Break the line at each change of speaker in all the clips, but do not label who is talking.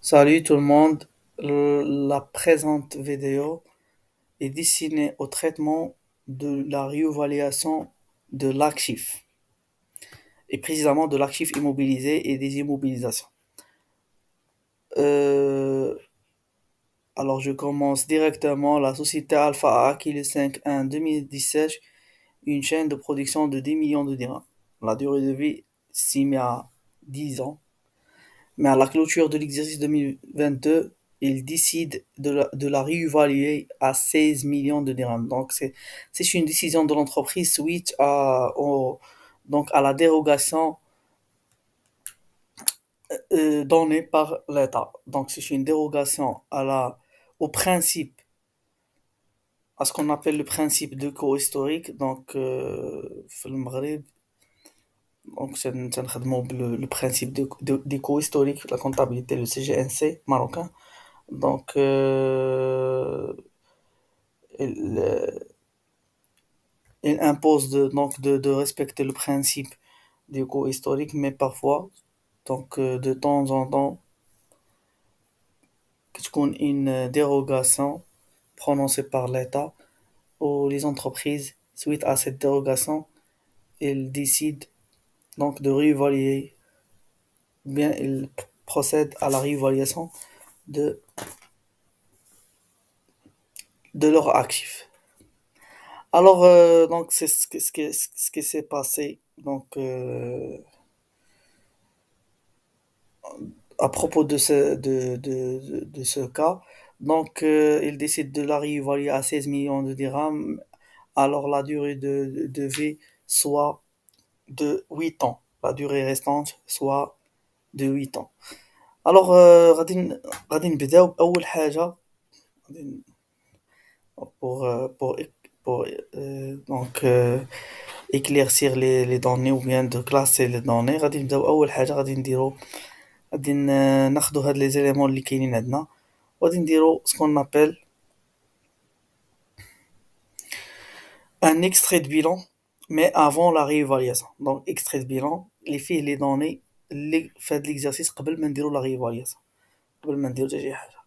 Salut tout le monde, la présente vidéo est destinée au traitement de la réévaluation de l'actif, et précisément de l'actif immobilisé et des immobilisations. Euh, alors je commence directement. La société Alpha a acquis le 5-1 2017 une chaîne de production de 10 millions de dirhams. La durée de vie estimée à 10 ans. Mais à la clôture de l'exercice 2022, il décide de la réévaluer à 16 millions de dirhams. Donc c'est une décision de l'entreprise suite donc à la dérogation donnée par l'État. Donc c'est une dérogation au principe, à ce qu'on appelle le principe de co-historique. Donc في المغرب donc تنخدموا le principe d'éco-historique, la comptabilité, le CGNC marocain. Donc, il, il impose donc de respecter le principe du coût historique, mais parfois, donc de temps en temps, qu'on une dérogation prononcée par l'État ou les entreprises, suite à cette dérogation, ils décident donc de réévaluer, ou bien ils procèdent à la réévaluation de, de leurs actifs. Alors, donc, c'est ce qui s'est passé. Donc, à propos de ce cas. Donc, il décide de la réévaluer à 16 millions de dirhams. Alors, la durée de vie soit de 8 ans. La durée restante soit de 8 ans. Alors, غادي نبداو بأول حاجة. غادي- pour, euh, pour, pour donc éclaircir les données ou bien de classer les données. غادي نبداو أول حاجة غادي نديرو غادي ناخدو هاد لي زيليمون اللي كاينين عندنا وغادي نديرو سكون نابيل ان extrait de bilan mais avant la réévaluation. Donc extrait de bilan اللي فيه لي دوني اللي في هاد l'exercice قبل ما نديرو لا réévaluation، قبل ما نديرو حتى شي حاجة.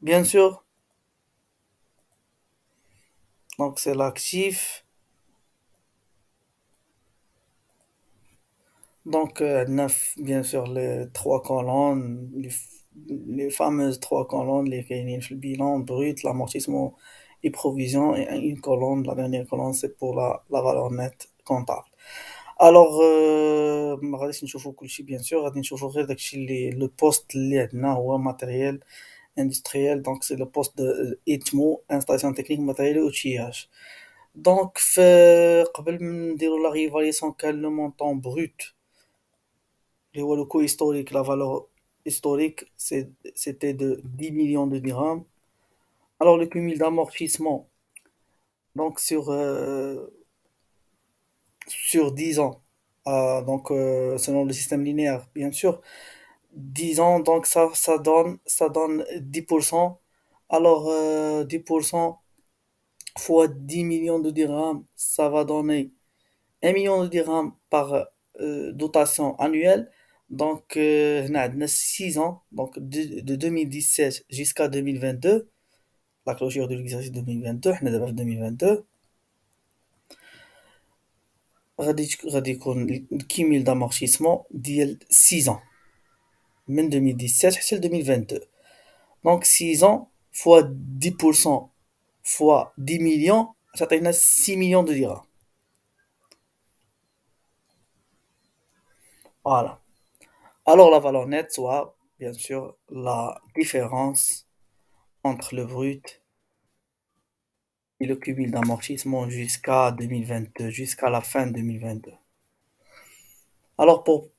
Bien sûr donc c'est l'actif. Donc عندنا bien sûr les trois colonnes les fameuses trois colonnes اللي كاينين في البيلان brut, l'amortissement et provision, et une colonne, la dernière colonne c'est pour la valeur nette comptable. الوغ ما غاديش نشوفو كلشي بيان سور، غادي نشوفو غير داكشي اللي لو بوست اللي عندنا هو ماتيريال اندستريال. دونك سي لو بوست دو ايتمو انستالاسيون تكنيك ماتيريال اوتياج. دونك قبل ما نديرو لا ريفاليسيون كان لو مونطون بروت اللي هو لو كو هيستوريك، لا فالور historique c'était de 10 millions de dirhams. Alors le cumul d'amortissement donc sur 10 ans, donc selon le système linéaire bien sûr, 10 ans, donc ça donne 10%. Alors 10% fois 10 millions de dirhams, ça va donner 1 million de dirhams par dotation annuelle. Donc هنا عندنا 6 ans, donc de 2017 jusqu'à 2022, la clôture de l'exercice 2022. حنا دابا في 2022 غادي يكون الكيميل d'amortissement ديال 6 ans من 2017 حتى ل 2022. Donc 6 ans fois 10% fois 10 millions, ça fait 6 millions de dirhams. Voilà. Alors la valeur nette soit bien sûr la différence entre le brut et le cumul d'amortissement jusqu'à 2022, jusqu'à la fin 2022. Alors pour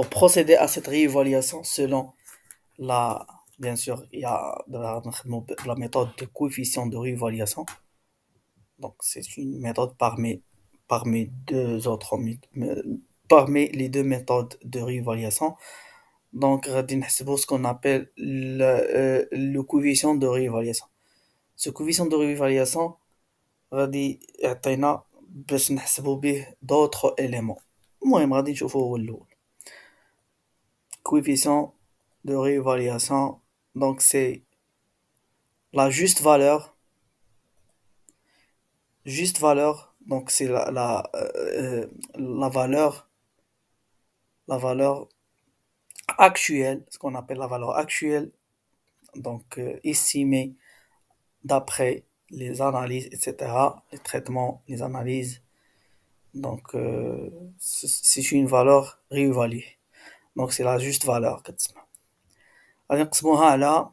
procéder à cette réévaluation selon la, bien sûr, il y a la méthode de coefficient de réévaluation. Donc c'est une méthode parmi deux autres parmi les deux méthodes de réévaluation. Donc غادي نحسبوا ce qu'on appelle le coefficient de réévaluation. Ce coefficient de réévaluation غادي يعطينا باش نحسبوا به d'autres éléments. المهم غادي نشوفوا هو الاول. coefficient de réévaluation, donc c'est la juste valeur, donc c'est la valeur actuelle, ce qu'on appelle la valeur actuelle, donc estimée d'après les analyses, etc., les traitements, les analyses. Donc c'est une valeur réévaluée. Donc c'est la juste valeur كتسمى. غادي نقسموها على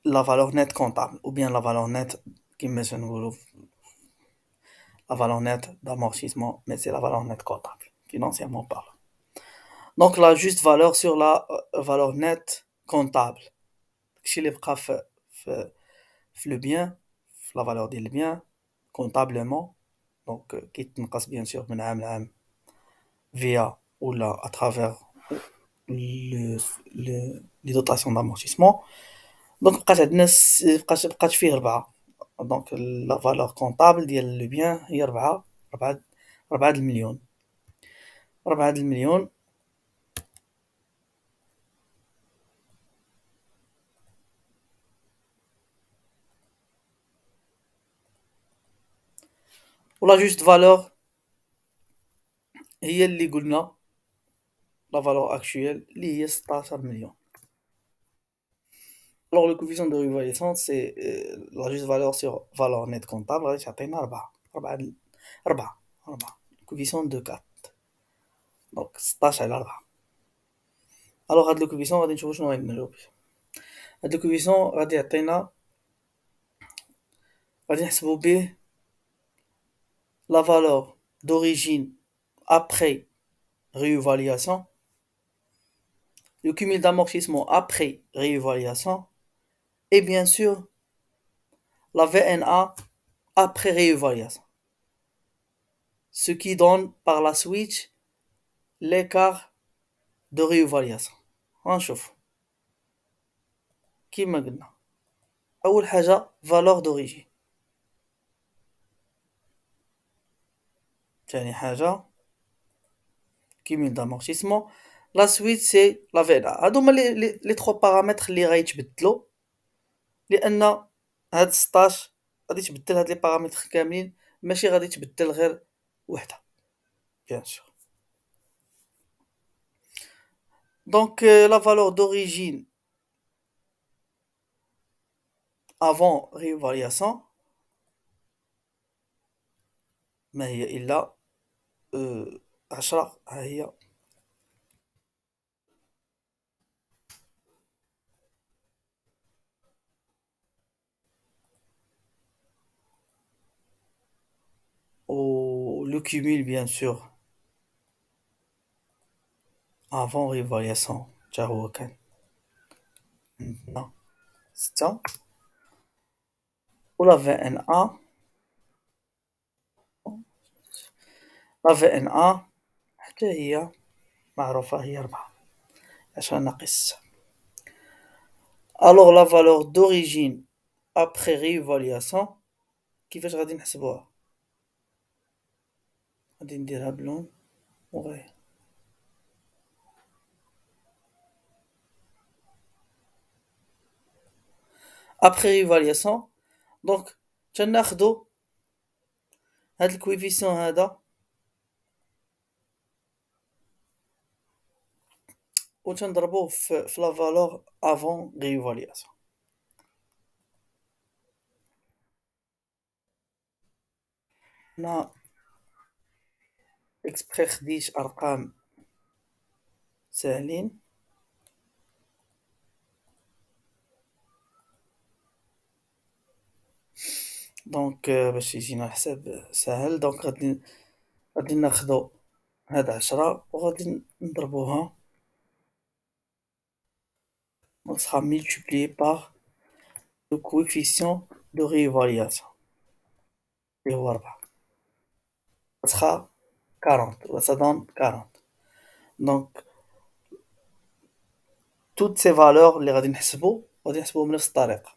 la valeur nette comptable ou bien la valeur nette كما تنقولوا la valeur nette d'amortissement, mais c'est la valeur nette comptable, financièrement parlant. Donc la juste valeur sur la valeur nette comptable. داكشي اللي بقى في le bien, في la valeur ديال le bien comptablement. Donc كيتنقص bien sûr من عام لعام via ou là à travers le, les dotations d'amortissement. Donc بقات فيه 4. Donc la valeur comptable ديال le bien هي 4 المليون. 4 المليون. ولا juste valeur هي اللي قلنا la valeur actuelle اللي هي 16 مليون. Alors le coefficient de réévaluation c'est la juste valeur sur valeur nette comptable غادي تعطينا 4. 4 coefficient de 4. Donc 16 على 4. الوغ هاد لو كوفيسيون غادي نشوفو شنو غيدير به. هاد لو كوفيسيون غادي يعطينا غادي نحسبو به la valeur d'origine après réévaluation, le cumul d'amortissement après réévaluation et bien sûr la VNA après réévaluation. Ce qui donne par la suite l'écart de réévaluation. غنشوف كيما قلنا أول حاجة valeur d'origine. ثاني حاجة cumul d'amortissement. La suite c'est la VNA. هادو هما لي 3 بارامتر اللي غيتبدلوا لأن هاد 16 غادي تبدل هاد لي بارامتر كاملين ماشي غادي تبدل غير وحده bien sûr. Donc la valeur d'origine avant réévaluation ما هي إلا 10 ها هي ou le cumul bien sûr avant réévaluation تا هو كان 6 و la VNA حتى هي معروفة هي 4 10 ناقص 6. Alors la valeur d'origine après réévaluation كيفاش غادي نحسبوها؟ غادي نديرها بلون وغير après réévaluation donc تناخدو هاد الكويفيسيون هذا و تنضربوه في لا فالور افون ريفالياسيون. هنا اكسبري خديت ارقام ساهلين دونك باش يجينا الحساب ساهل. دونك غادي ناخدو هاد 10 و غادي نضربوها دونك sera multiplié par le coefficient de réévaluation اللي هو 4 sera 40 و ça donne 40. دونك toutes ces valeurs اللي غادي نحسبوهم بنفس الطريقة.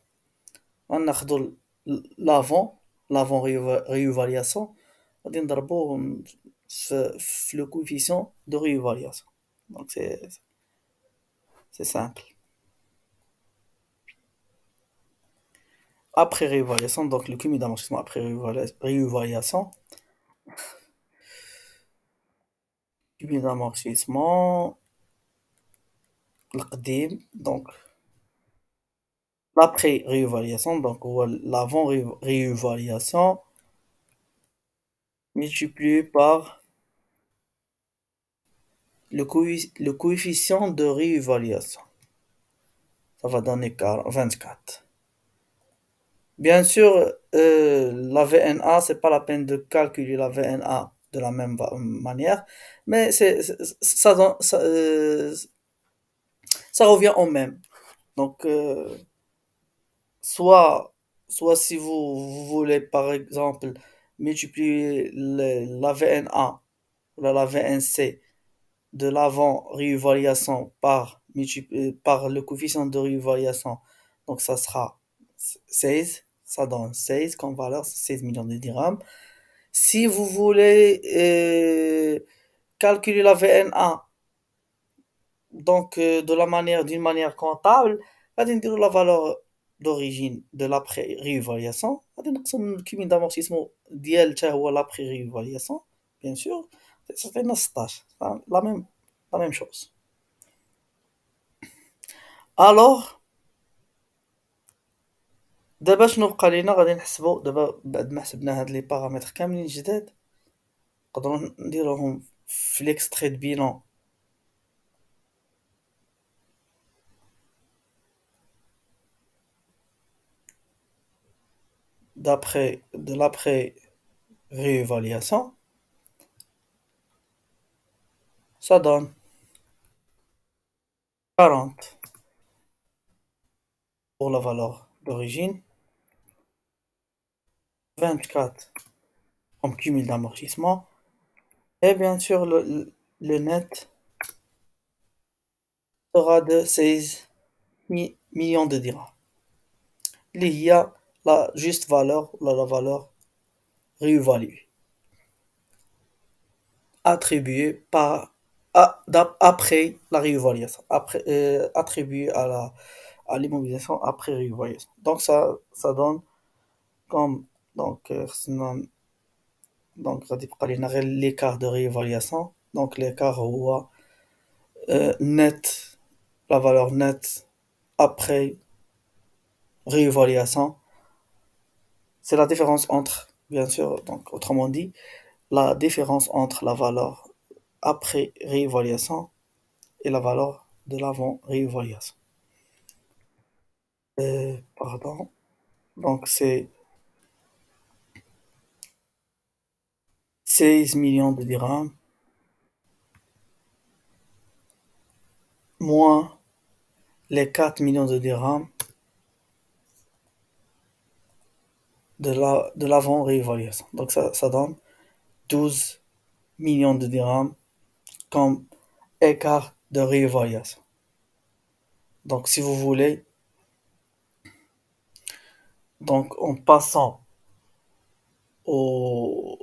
غناخدو l'avant réévaluation غادي نضربوه le coefficient de réévaluation. Donc c'est simple. Après réévaluation, donc le cumul d'amortissement après réévaluation, cumul d'amortissement, القديم donc l'après réévaluation donc هو l'avant réévaluation multiplié par le coefficient de réévaluation. Ça va donner 24. Bien sûr, la VNA, c'est pas la peine de calculer la VNA de la même manière, mais ça revient au même. Donc, soit, soit si vous voulez, par exemple, multiplier la VNA ou la VNC de l'avant réévaluation par le coefficient de réévaluation, donc ça sera 16, ça donne 16 comme valeur, 16 millions de dirhams. Si vous voulez calculer la VNA donc d'une manière comptable, غادي نديرو la valeur d'origine de l'après réévaluation غادي نقسم الكمية d'amortissement ديال حتى هو l'après réévaluation bien sûr تعطينا 16 la même chose. alors دابا شنو بقى لينا غادي نحسبو دابا بعد ما حسبنا هاد لي بارامتر كاملين جداد نقدروا نديروهم في l'extrait de bilan de l'après réévaluation. Ça donne 40 pour la valeur d'origine, 24 comme cumul d'amortissement, et bien sûr le net sera de 16 millions de dirhams. Il y a la juste valeur, la valeur réévaluée, attribuée après la réévaluation, attribuée à l'immobilisation après réévaluation. Donc ça donne comme donc غادي يبقى لينا غير l'écart de réévaluation donc l'écart هو net la valeur nette après réévaluation c'est la différence entre bien sûr donc autrement dit la différence entre la valeur après réévaluation et la valeur de l'avant réévaluation. Pardon, donc c'est 16 millions de dirhams moins les 4 millions de dirhams de l'avant réévaluation. Donc ça donne 12 millions de dirhams comme écart de réévaluation. Donc si vous voulez, donc en passant au,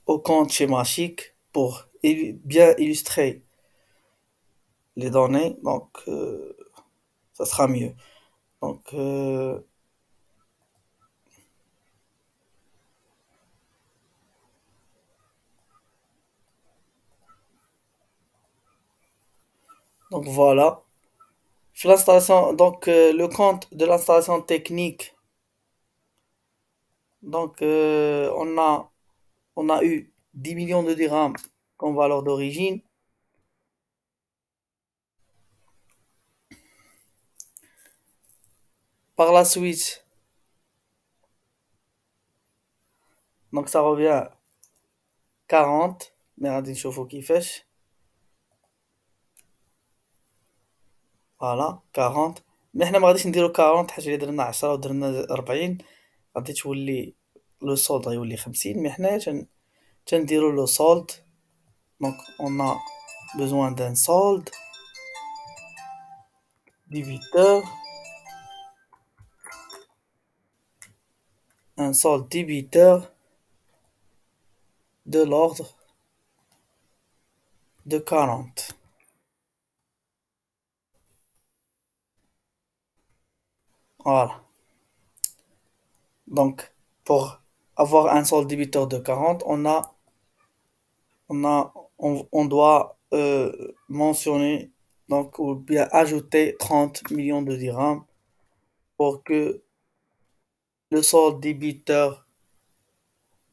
au compte schématique pour bien illustrer les données, donc ça sera mieux. Donc donc voilà. L'installation, donc le compte de l'installation technique. Donc on a eu 10 millions de dirhams comme valeur d'origine. Par la suite, donc ça revient 40 mais غادي نشوفو كيفاش. فوالا 40 مي حنا ما غاديش نديرو 40 حيت الا درنا 10 ودرنا 40 غادي تولي لو سولد غيولي 50 مي حنايا تنديرو لو سولد دونك اون ا besoin d'un solde débiteur un solde débiteur de l'ordre de 40. Voilà. Donc, pour avoir un solde débiteur de 40, on doit mentionner, donc, ou bien ajouter 30 millions de dirhams pour que le solde débiteur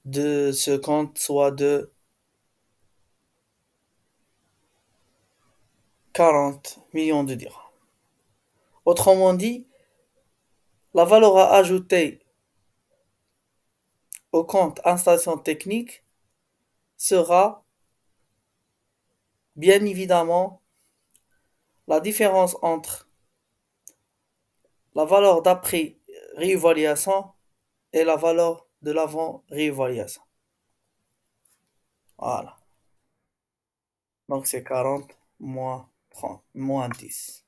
de ce compte soit de 40 millions de dirhams. Autrement dit, la valeur à ajouter au compte installation technique sera bien évidemment la différence entre la valeur d'après réévaluation et la valeur de l'avant réévaluation. Voilà. Donc c'est 40 moins 30 moins 10.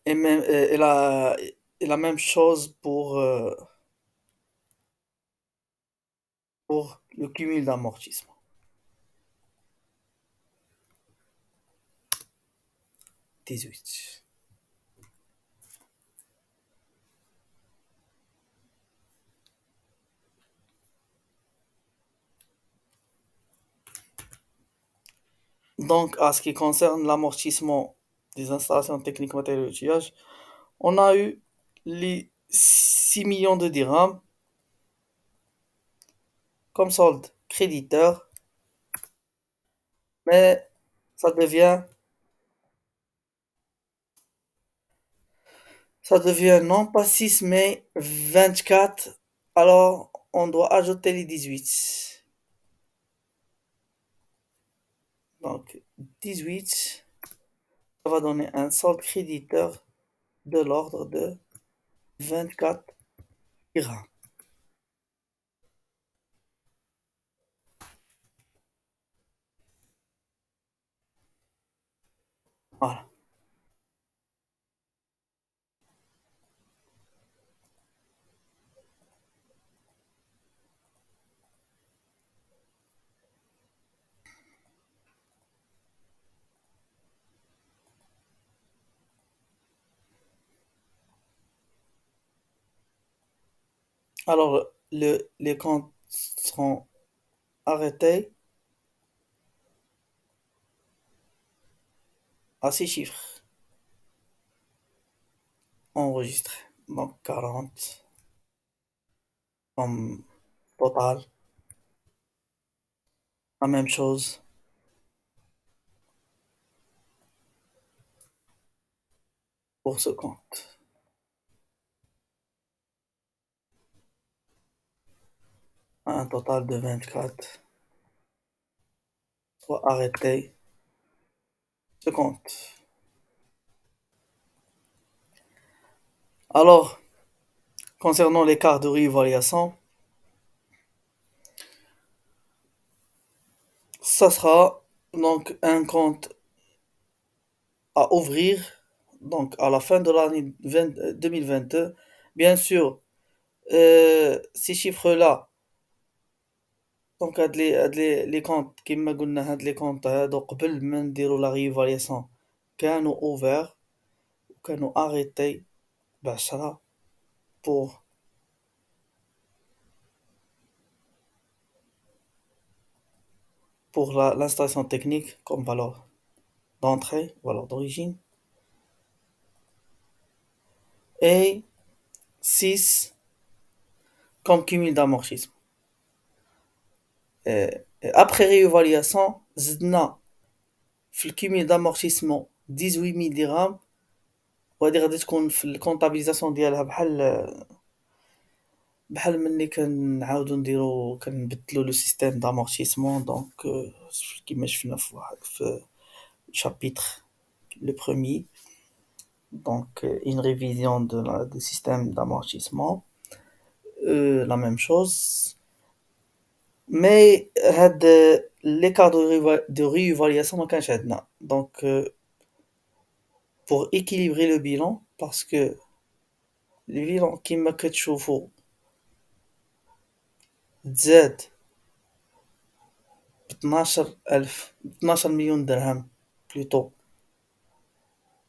Et, même, et la même chose pour le cumul d'amortissement. 18. Donc, à ce qui concerne l'amortissement des installations techniques matériaux d'outillage, on a eu les 6 millions de dirhams comme solde créditeur, mais ça devient, ça devient non pas 6 mais 24. Alors, on doit ajouter les 18. Donc, 18, ça va donner un solde créditeur de l'ordre de 24 dirhams. Voilà. Alors, les comptes seront arrêtés à 6 chiffres enregistrés. Donc, 40 comme total. La même chose pour ce compte. Un total de 24 soit arrêté ce compte. Alors, concernant l'écart de réévaluation, ça sera donc un compte à ouvrir donc à la fin de l'année 2022. Bien sûr, ces chiffres-là, donc les comptes كما قلنا هاد les comptes هادو قبل ما نديرو لا ريفالياسيون كانوا ouverts وكانوا arrêtés ب10 pour l'installation technique comme valeur d'entrée, valeur d'origine, et 6 comme cumul d'amortissement. Et après réévaluation, زدنا في الكيمياء d'amortissement 18 000 dirhams. وهادي غادي تكون في الكونطابيليزاسيون ديالها بحال ملي كنعاودو نديرو كنبدلو لو سيستيم d'amortissement دونك كيما شفنا في chapitre le premier. Donc une révision du système d'amortissement, la même chose. Mais l'écart de réévaluation ما كانش عندنا. Donc pour équilibrer le bilan, parce que le bilan كيما كتشوفوا تزاد ب 12 مليون درهم بلوتو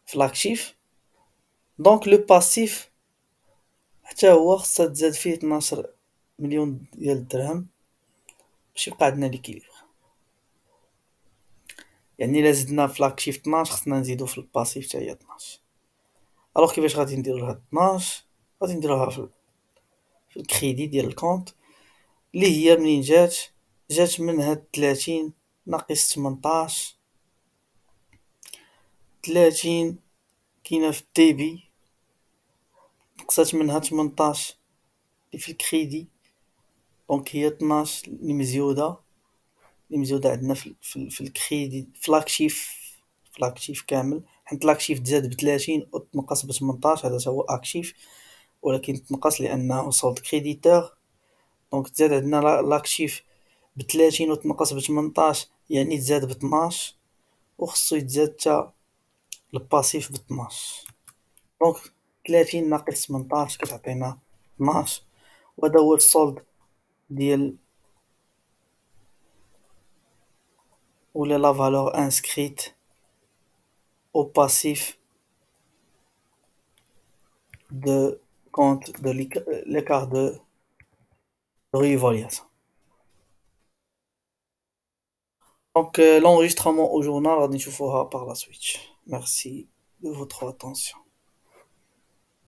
في لاكتيف، دونك لو باسيف حتى هو خصها تزاد فيه 12 مليون ديال الدرهم باش يبقى عندنا ليكيليبر. يعني الا زدنا في لاكتيف 12 خصنا نزيدو في الباسيف حتى هي 12. الوغ كيفاش غادي نديرو هاد 12؟ غادي نديروها في الكريدي ديال الكونت اللي هي منين جات من هاد 30 ناقص 18. 30 كاينه في الديبي، نقصات منها 18 اللي في الكريدي، دونك هي 12 اللي مزيودة عندنا في الكريدي في لاكتيف كامل، حيت لاكتيف تزاد ب30 وتنقص ب18، هذا هو اكتيف، ولكن تنقص لانه سولد كريديتور. دونك تزاد عندنا لاكتيف ب30 وتنقص ب18، يعني تزاد ب12، وخصو يتزاد حتى الباسيف ب12. دونك 30 ناقص 18 كتعطينا 12، وهذا هو السولد ديال ولا لا فالور انسكريت au passif de compte de l'écart de revaluation. Donc l'enregistrement au journal غادي نشوفوها par la suite. Merci de votre attention.